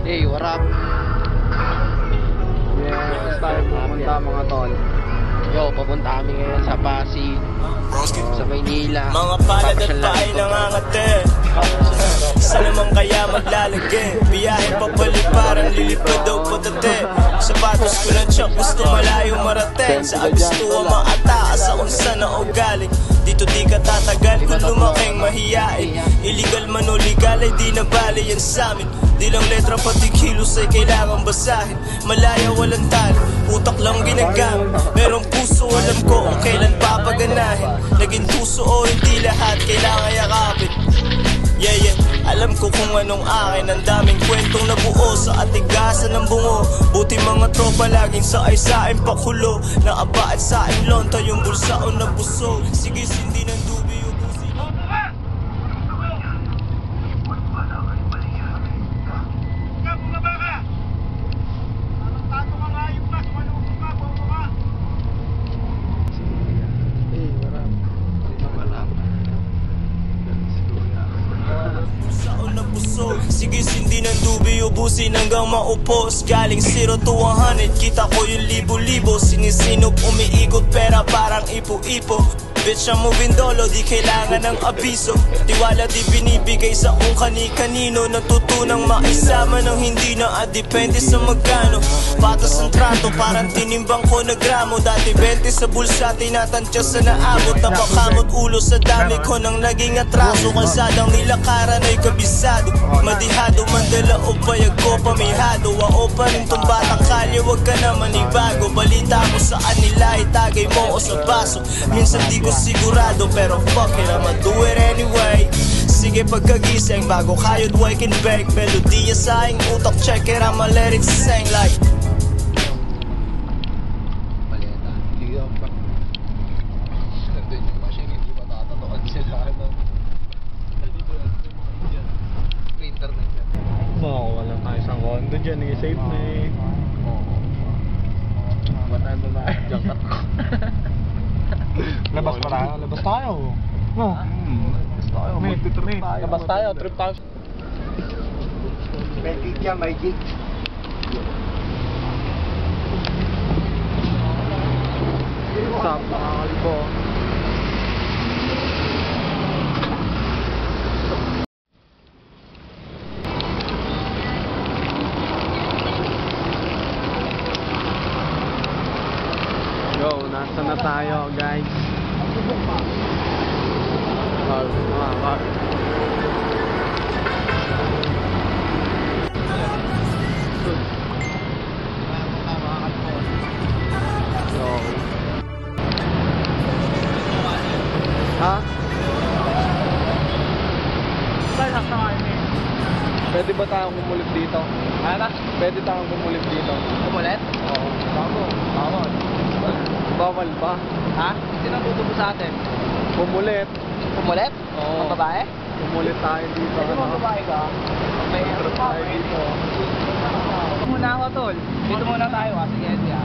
Hey, what up? Yes, tayo pupunta mga tol. Yo, papunta kami ngayon sa Pasig, sa Maynila. Mga palad at paay nangangate. Saan naman kaya maglalagay? Biyahe papalit parang lilipad daw patate. Sapatos ko ng tsak, gusto malayo marating. Sa agustuwa maataas sa kung saan na o galing. Dito di ka tatagal kung lumaking mahiyain. Illegal man o legal ay di na bali yan sa'min. Di lang letra pati kilos ay kailangan basahin. Malaya walang talo, utak lang ginagamit. Merong puso alam ko kung kailan papaganahin. Naging tuso o hindi lahat kailangan yakapin. Yeah, yeah, alam ko kung anong akin. Ang daming kwentong nabuo sa atigasan ng bungo. Buti mga tropa laging saay-saing pakulo. Naaba at saing lonta yung bulsa o nabusog. Sige, hindi ng dubi ubusin. Sige, hindi ng dubi ubusin hanggang maupos. Galing 0 to 100, kita ko yung libo-libo. Sinisinop, umiikot pera parang ipo-ipo. Bitch, I'm moving dolo, di kailangan ng abiso. Tiwala di binibigay sa kung kani-kanino. Natutunang maisama ng hindi na depende sa magkano. Patas ang trato, parang tinimbang ko na gramo. Dati 20 sa bulsa, tinatantya sa naabot. Napakamot ulo sa dami ko nang naging atraso. Kalsadang nilakaran ay kabisado. Madihado, mandala o bayag ko pamihado. Wao pa rin tong batang kalye, wag ka na manibago. Balita mo saan nila, itagay mo o sa baso. Minsan di ko sigurado pero fuck it, I'ma do it anyway. Sige pagkagising bago kayod wake and bake. Melodiya sa aking utak, check it, I'ma let it sing like Wala tayo isang kondo dyan, safe na eh. Bataan na tayo. Jangkat ko. Labas pa tayo? Labas tayo. No? Labas tayo. Mag-trip tayo. Labas tayo, trip tayo. May gig yan, may gig. What's up, mga kalibo? Yo, nasa na tayo guys. Ha? Pwede ba tayong kumulit dito? Ano? Pwede tayong kumulit dito. Kumulit? Oo. Bawal. Bawal ba? Ha? Sino tutubo sa atin? Kumulit. Kumulit? Oo. Ang babae? Kumulit tayo dito. Pwede mo babae ka? May trip tayo dito. Muna ako tol. Dito muna tayo ha. Sige, Eddie ha.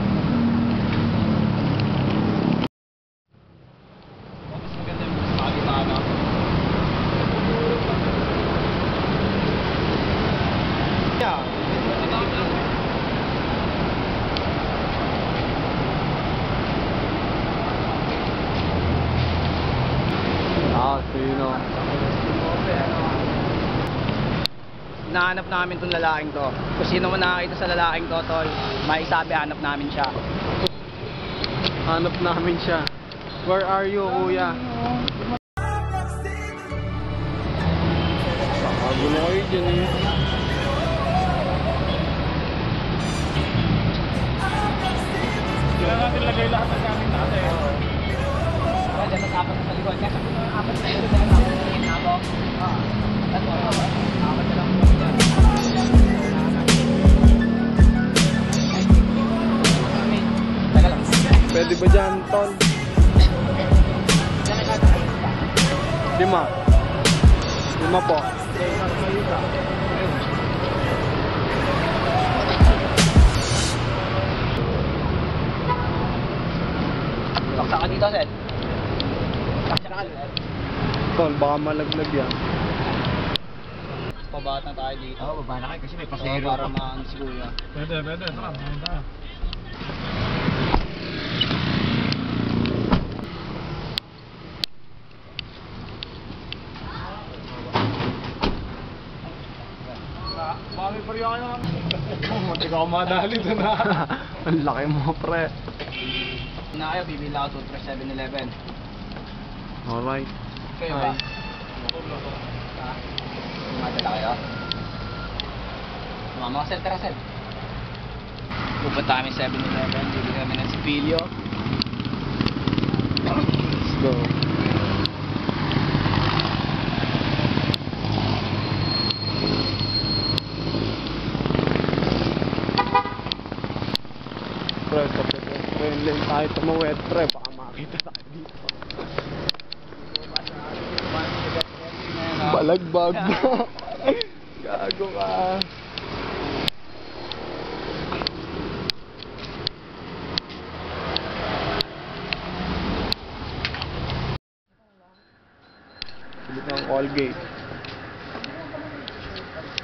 Mas maganda yung pagi-maga. Yeah. Sino? Nahanap namin tong lalaking to. Kung sino man nakakita sa lalaking to, tol, maisabi hanap namin siya. Hanap namin siya. Where are you, kuya? Pakagulo kayo dyan eh. Kailangan natin lagay lahat ng gamit natin. Diyan at apat sa likod. Kasi apat sa likod na lang tingin na ako. That's all. Apat na lang dyan. Taga lang. Pwede ba dyan, tol? 5 po. Baksa ka dito, Seth. Baksa ka dito. Tol, baka malaglag yan. Pabahat na tayo. tayo dito. Oo, baba na kayo kasi may So, pasero para pa. maano si Kuya. Pwede, tara, mahin tayo. Mami, pari ako naman. Munti ka ako madali doon na. Ang laki mo, pre. Na kayo, bibili ako sa 7-Eleven. Alright. Kayo Hi. ba? Ha? Madala kayo? Mama ka, sir, tara, sir. Pupunta kami 7-Eleven, bibili kami ng sipilyo. Let's go. Pre, kapit friend lane tayo tumawid, pre. Baka makita tayo dito. Balagbag. Gago ka. Sulit ng Colgate.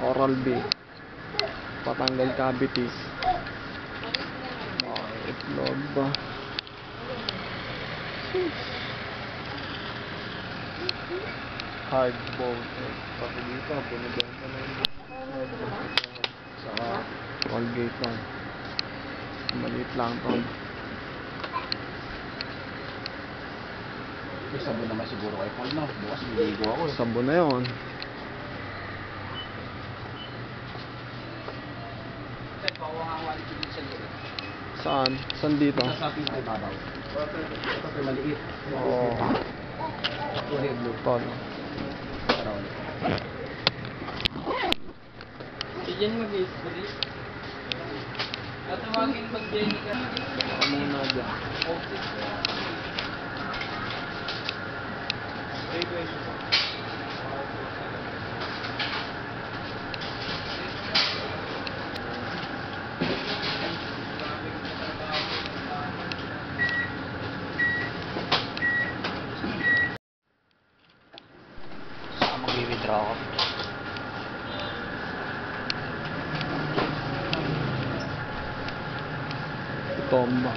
Oral-B. Patanggal cavities. Itlog ba? Hard bone. Pati dito, binibenta na yun. Saka Colgate lang. Maliit lang ito. May sabon naman siguro kay Paul, no? Bukas niligo ako eh. Sabon na yun. Sir, pakuha nga ang quality dito sa likod. Saan? Saan dito? Sa pinto ibabaw. Ito sir, maliit. Oo. Kulay blue. Tol. Araw ulit. Diyan mag-i-spray. At tawagin mag-Jenny ka. Baka muna dyan. Saka mag-withdraw ako. Tomba.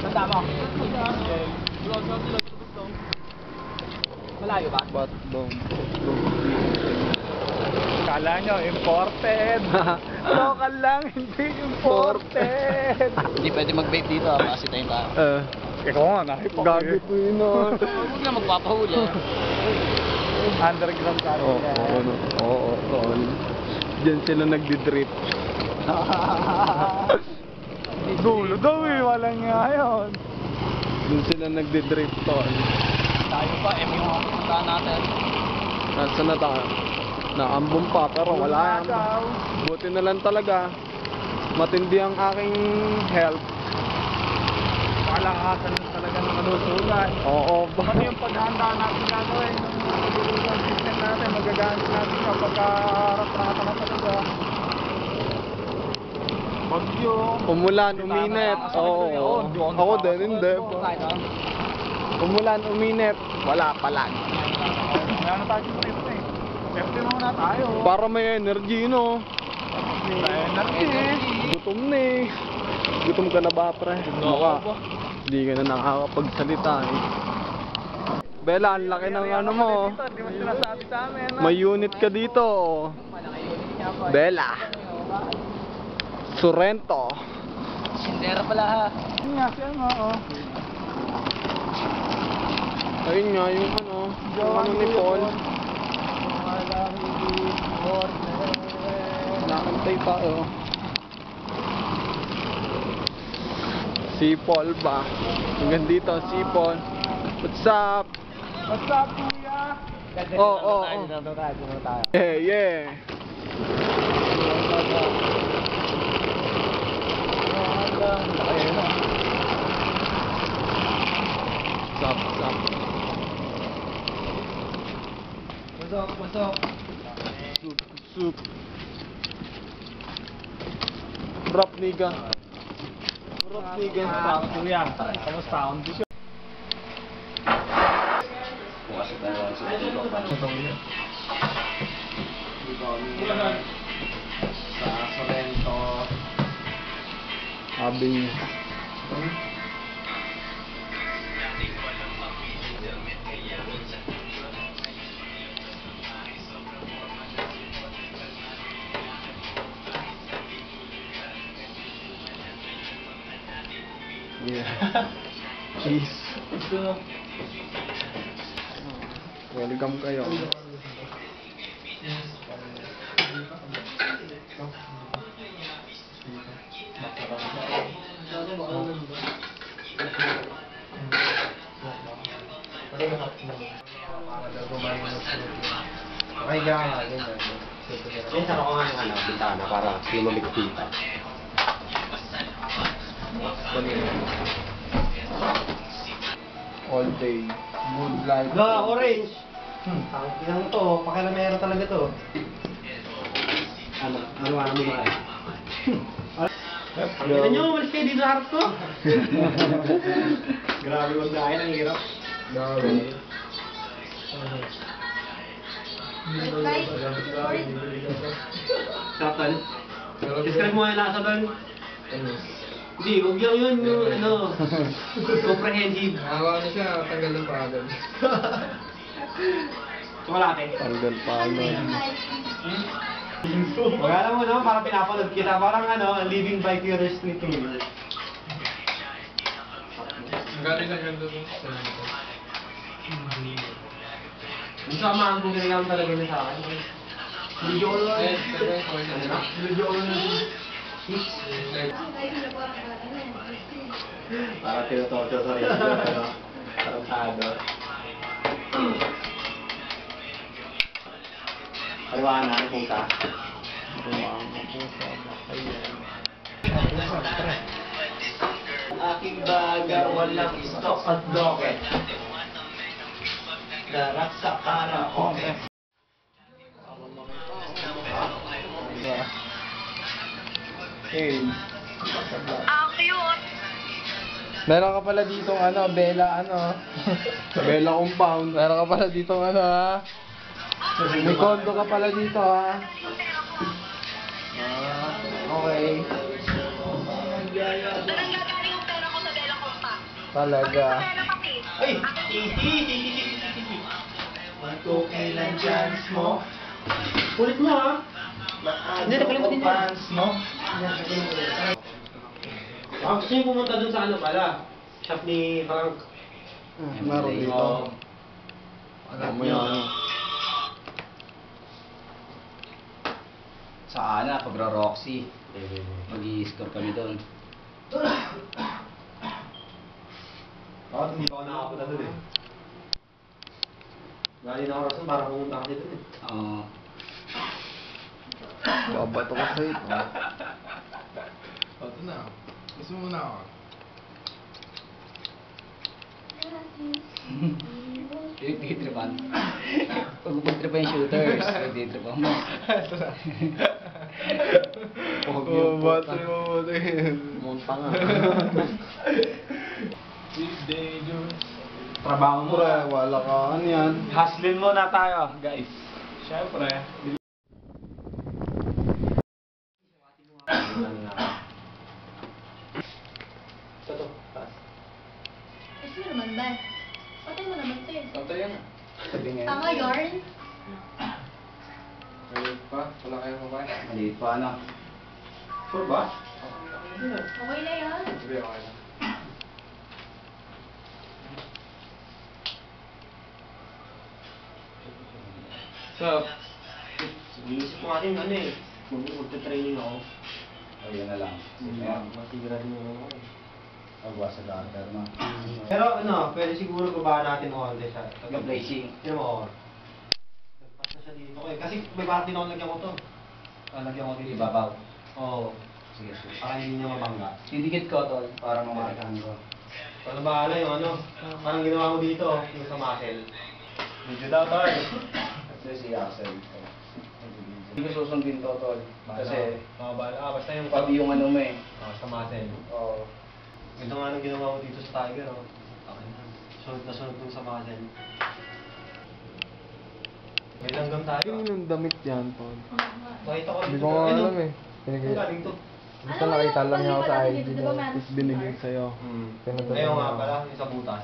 Tanda mo? Malayo ba? Batdong. Kala nyo, imported. Local lang, hindi imported. Hindi pwede mag-vape dito kasi tayo tayo. Ikaw nga, nahipo. Gago po yun ah. Huwag na magpapahuli. Underground ka. Oo, oo, oo, tol. Diyan sila nagdi-drip. Dulo daw eh, walang nga yun. Doon sila nagdi-drip, tol. Tayo pa, yung mga pupuntahan natin. Nasaan na tayo? Naambon pa, pero wala yan. Buti na lang talaga. Matindi ang aking health. Kalakasan talaga ng kalusugan. Oo, Ano yung paghahanda natin gagawin? Yung system natin, magagamit natin kapag harap-rata na talaga. Bagyo. umulan, uminit. Oo. Ako din, hindi. Umulan, uminit. Wala pala. Kaya na tayo sa safety eh. Safety muna tayo. Para may energy, no? May energy. Gutom na eh. Gutom ka na ba, pre? Mukha. Hindi ka na nakakapagsalita eh. Bella, ang laki ng ano mo. Hindi mo sinasabi sa amin. May unit ka dito. Bella. Sorrento. Sindera pala ha. Yun nga siya nga oh. Ayun nga, yung ano ni Paul. Nakantay tayo. Si Paul ba? Hanggang dito, si Paul. What's up? What's up, kuya? Oh. Yeah, yeah. Laki na. Stop. Pasok. Soup. Rap niga. Kuya, kamusta ang disyo? Bukas tayo sa tulog pa. Sa Sorrento. Abing. Yeah. Cheese. Welcome kayo. Okay ka nga, ganyan. Minsan ako nga ng bintana para hindi mamikita. All day. Mood life. Orange! Ang inang to, pakilamero talaga to. Ano mo ba? Ano nyo, umalis kayo dito sa harap ko? Grabe magdahin, ang hirap. Grabe. Sakal. Describe mo yung lasa doon. Hindi, huwag lang yun, yung ano, comprehensive. Hawa na siya, tanggal ng pagod. Chocolate. Tanggal pa nun. Wala lang mo naman, parang pinapanood kita. Parang ano, living vicariously to me. Galing na ganda dun sa Yung samahan kong ginagawa talaga niya sa akin. Video ko lang. Video ko lang. Para tinutorture sa rin. Tarantado. Paliwanag ang puta. Ang aking baga walang stock at docket. Darak sa karaoke. Hey. Cute. Meron ka pala ditong ano, Bella Bella compound. Meron ka pala ditong ano ha. May condo ka pala dito ha. Okay. Anong gagaling yung pera ko sa Bella Compa? Talaga. Pera papi. Ay! Mato kailan chance mo? Ulit mo ha? Hindi, nakalimutin mo. Fans mo? Gusto niyo pumunta dun sa ano pala? Shop ni Frank. Meron dito. Alam mo yan. Sa Ana, pagro-Roxy. Mag-i-score kami doon. Bakit hindi pa ako nakapunta dun eh? Galing na oras para pumunta kasi dun eh. Oo. Babato ka sa ito. Ito na. Gusto mo na ako. Pagtitripan. Pag pagtripan yung shooters, pagtitripan mo. Oh, battery mo Monta nga. Trabaho mo rin, wala ka. Ano yan? Hustlin muna tayo, guys. Siyempre. Toto, pass. Gusto mo naman ba? Patay mo naman to eh. Tantay yan. Sabi nga. Tanga yarn? Ayun pa. Wala kayong kumain. Maliit pa, ano? Sure ba? Okay na yan. Sige, okay na. So, inisip ko kasi ano eh. Magte-training ako. O, yun na lang. Masigurado mo ako eh. Pagwa sa garter, ma. Pero ano, pwede siguro babahan natin onte siya. Taga-placing. Sino mo ako? Nagpas na siya dito eh. Kasi may party na ako lagyan ko to. Lalagyan ko dito. Ibabaw. Oo. Sige, sige. Para hindi niya mabangga. Didikit ko, tol, para mamarkahan ko. Ano bahala yung ano? Parang ginawa mo dito, yung sa muscle. Medyo daw, tol. Ito si Axel. Hindi ko susundin to, tol. Kasi, Basta yung pati yung ano mo eh. sa muscle. Oo. Ito nga nang ginawa mo dito sa Tiger, oh. Okay na. Sunod na sunod dun sa muscle. May langgam tayo. Yung ng damit yan, tol. Nakita ko Hindi dito. ko nga Ayun, alam oh. eh. Ang galing to. Basta nakita lang niya ako sa IG mo, tapos binigay sa'yo. Pinadala Ayaw nga niya pala, ako. yung sa butas.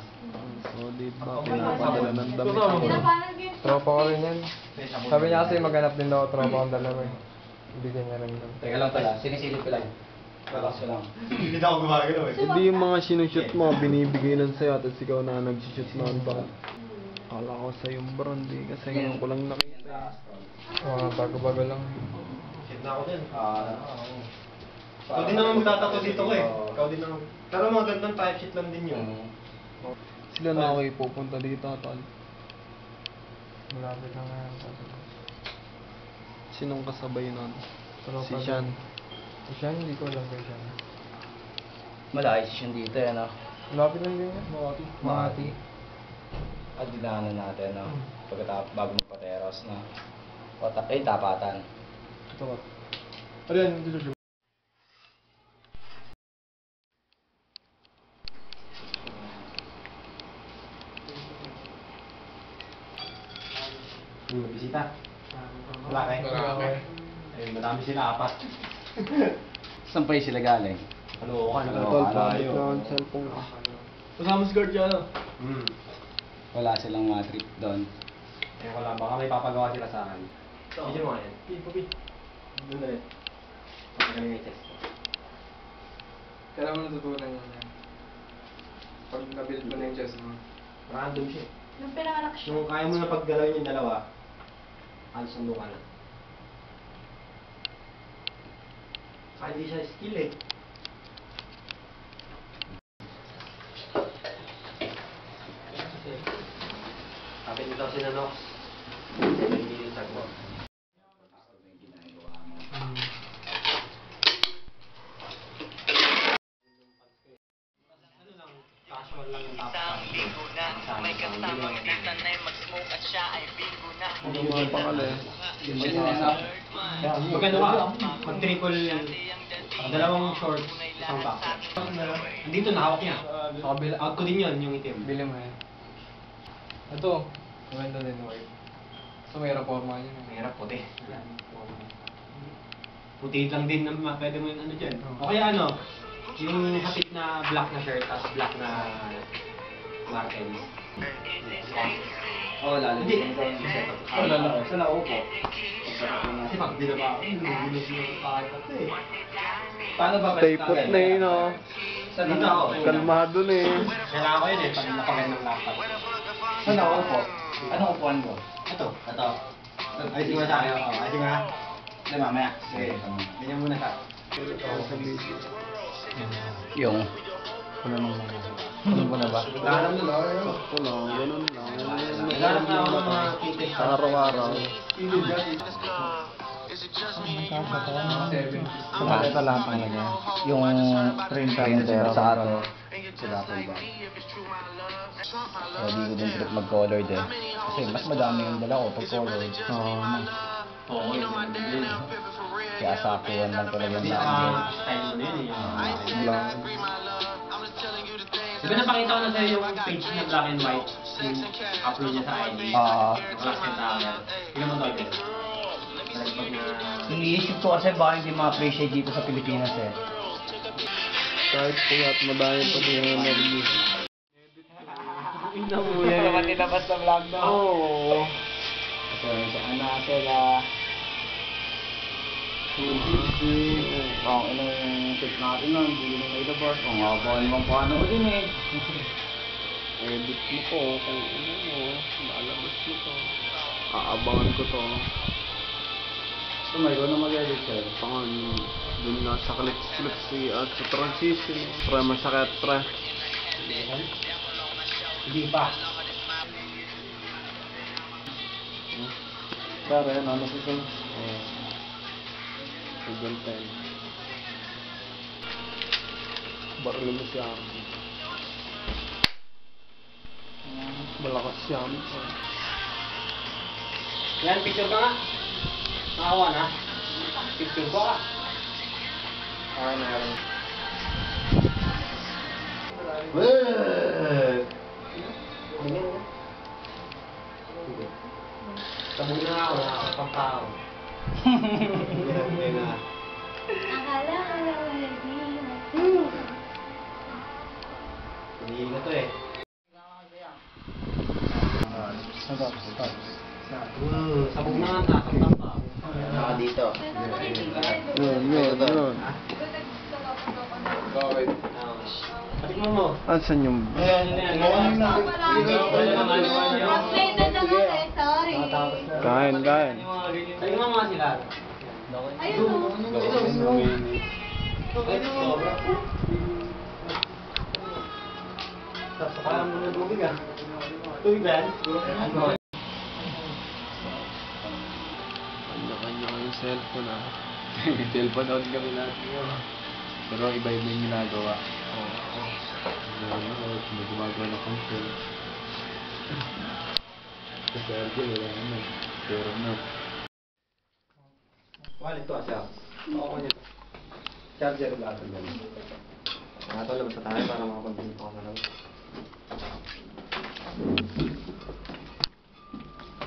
Solid ba? Ako, Pinapadala ng damit. Pinapalag yun. Tropa ko rin yan. May sa butas. Sabi niya kasi maghanap din daw tropa ang dalawa eh. Bigyan niya rin daw. Teka lang pala, sinisilip ko lang. Relax ko lang. Hindi na ako gumagano eh. Hindi yung mga sinushoot mo, binibigay lang sa'yo, tapos ikaw na nag-shoot noon pa. Akala ko sa'yo yung brand eh, kasi ngayon ko lang nakita. Bago-bago lang. Shit na ako din. Ikaw din naman magtatato dito ko eh. Ikaw din naman. Pero mga gandang type sheet lang din yun. Sila na ako ipupunta dito, tol. Malapit na nga yan. Sinong kasabay nun? Si Sean. Si Sean, hindi ko alam kay Sean. Malaki siya dito eh, no? Malapit lang din yan. Makati. At dinaanan natin, no? Pagkatapos, bago magpateros, no? Tapatan. Ito ka. Ano yan? Dito siya. Bisita. Wala kayo? Eh, madami sila, 4. Saan pa sila galing? Ano ka? Tol, pabit na ang cellphone ko. Kasama si guard yan, Wala silang mga trip doon. Eh, wala. Baka may papagawa sila sa akin. Video mo nga yan. Doon na rin. Pagkaling yung chest. Kailan mo natutunan yan? Pag nabuild mo na yung chest mo. Random siya. Nung pinanganak siya. Kung kaya mo na paggalawin yung dalawa, halos ang ka na. Saka hindi siya skill eh. Kapit nito si Nanox. Hindi yung tag mo. Ano lang, casual lang yung top. Isang linggo na, may kasamang di sanay mag-smoke at siya ay bingo na. Ano mga pangal eh? Pag ano ka, mag-triple, dalawang shorts, isang back. Andito na hawak niya. Sa kabila. Out ko din yun, yung itim. Bili mo yan. Ito. Maganda din white. So may reforma yun. Mahirap, puti. Puti lang din na pwede mo yung ano dyan. O kaya ano, yung hapit na black na shirt, tapos black na markings. Oo, lalo. Hindi. Oo, lalo. Sa naupo. Kasi pag binaba ako, nilulunod yung pakakot eh. Paano ba Stay put na yun oh. Sa Dito ako. Kalmado na eh. Kailangan ko yun eh, pag napagay ng laptop. Sa naupo. Anong upuan mo? Ito. Ay, sige sa akin. Ay, sige nga. Hindi, mamaya. Sige. Ganyan muna ka. Yung? Ano ba na ba? Naghanap na lang. Ito lang, ganun lang. Naghanap na ako ng mga ticket. Sa araw-araw. Ito lahat ng ganyan. Yung printer sa araw. Sila po ba? So, di ko din trip mag-colored eh. Kasi mas madami yung dala ko pag colored. Oo, yun. Kaya sakuan lang talaga yung Hindi, dami. style mo na yun eh. Lang. Diba napakita ko na sa'yo yung page na black and white? Yung upload niya sa IG? Oo. Wala siya sa tingnan mo to, guys. Pag na... Iniisip ko kasi baka hindi ma-appreciate dito sa Pilipinas eh. Kahit pungat, madami pa din yung narinig. Hindi naman nilabas sa vlog na. Oo. Ito yung saan natin Ang ino yung shoot natin nun, hindi na nailabas. Ang haba naman paano ko din eh. Edit mo ko, kung ano mo, lalabas mo to. Aabangan ko to. So may ko na mag-edit sir. Pangan, dun na sa clips at sa transition. Pre, masakit pre. Hindi pa. Pero yan, ano sa Google 10. Barlo mo siya. Malakas siya. Yan, picture ka nga. Nakawa na. Picture ko ka. Okay na yan. Sabog na nga ako, nakakapampao. Yan na. Akala ko lang hindi Hindi na to eh. Stop. Sabog na nga, nakakapampao. Naka dito. Yun. Okay. Patikman mo. Asan yung... Translated na mo eh, sorry. Kain. Patikman mo nga sila. Ayun o. Parang muna tubig ah. Tubig ba yan? Kanya-kanya yung cellphone ah. Cellphone on kami natin yun. Pero iba-iba yung ginagawa. May gumagawa ng content. Kasi Argel, wala naman. Pero no. Wallet to siya. Oo niya. Charger ba ito dyan? Ito labas na tayo para makapag-bili pa ako na lang.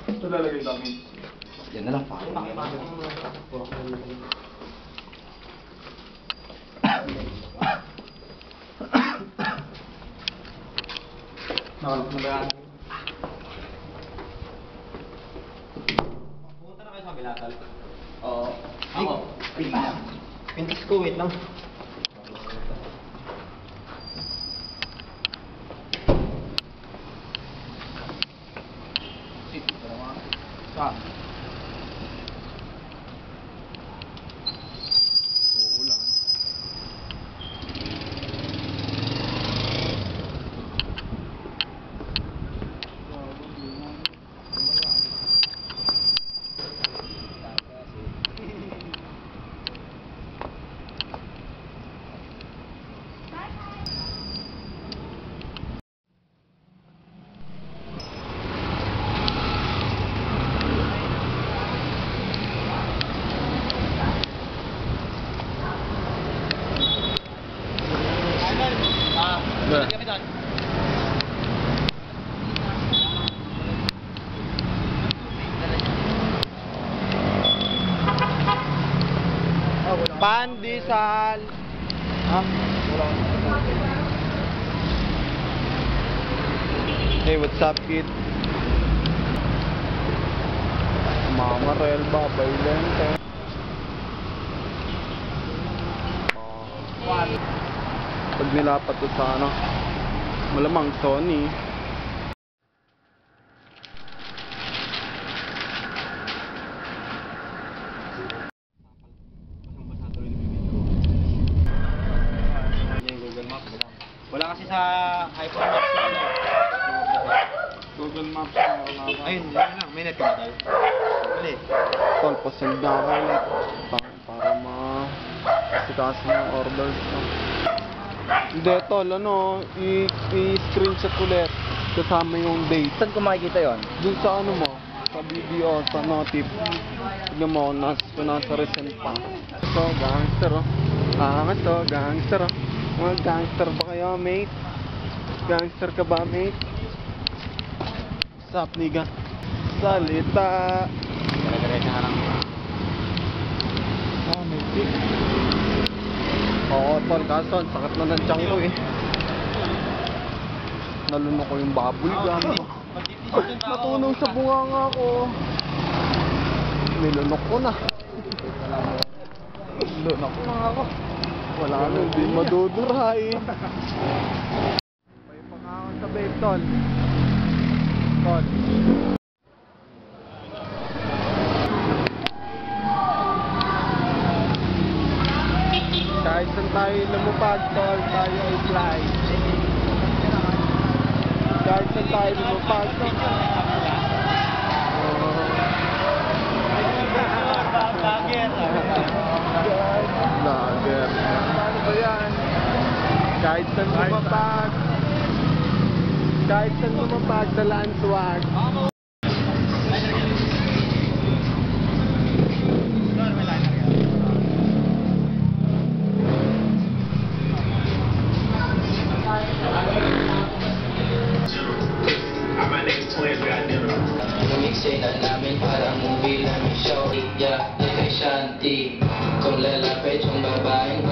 Ito lalagay kami. Yan na lang pa. Nakalap na ba yan? Pumunta na kayo sa kabila tal. Oo. Ako. Pintas ko, wait lang. Saan? Uulan. Pandesal. Ha? Wala. Hey, what's up, kid? Mama Rel, babay lente. Pag nilapat to sa ano, malamang Sony. Wala kasi sa iPhone Maps na ano. Google Maps na wala ka. Ayun, yun lang. May net ka ba tayo? Wala eh. Tol, pasend na ako ulit. Para ma-sikaso ng orders ko. Hindi, tol, ano, i-screenshot ulit. Kasama yung date. Saan ko makikita yun? Dun sa ano mo, sa video, sa notif. Tignan mo, nasa recent pa. Ito, gangster, oh. Angas, oh, gangster, oh. Mga gangster ba kayo, mate? Gangster ka ba, mate? Sup, nigga? Salita. Diretso na lang. Ah, may pick. Oo, tol, kaso, ang sakit na ng tiyan ko eh. Nalunok ko yung bubble gum. Natunaw sa bunganga ko. Nilunok ko na. Nilunok ko na ako. Wala na, hindi maduduray. May pangangon sa babe, tol. Tol. Kahit saan tayo lumupad, tol, tayo ay fly. Kahit saan tayo lumupad, tol. vlogger. Ano ba yan? Kahit saan lumapag. Kahit saan lumapag, dalaan swag. Umiksin na namin para movie namin show. Yeah, kay Shanti. Kung lalapit yung babaeng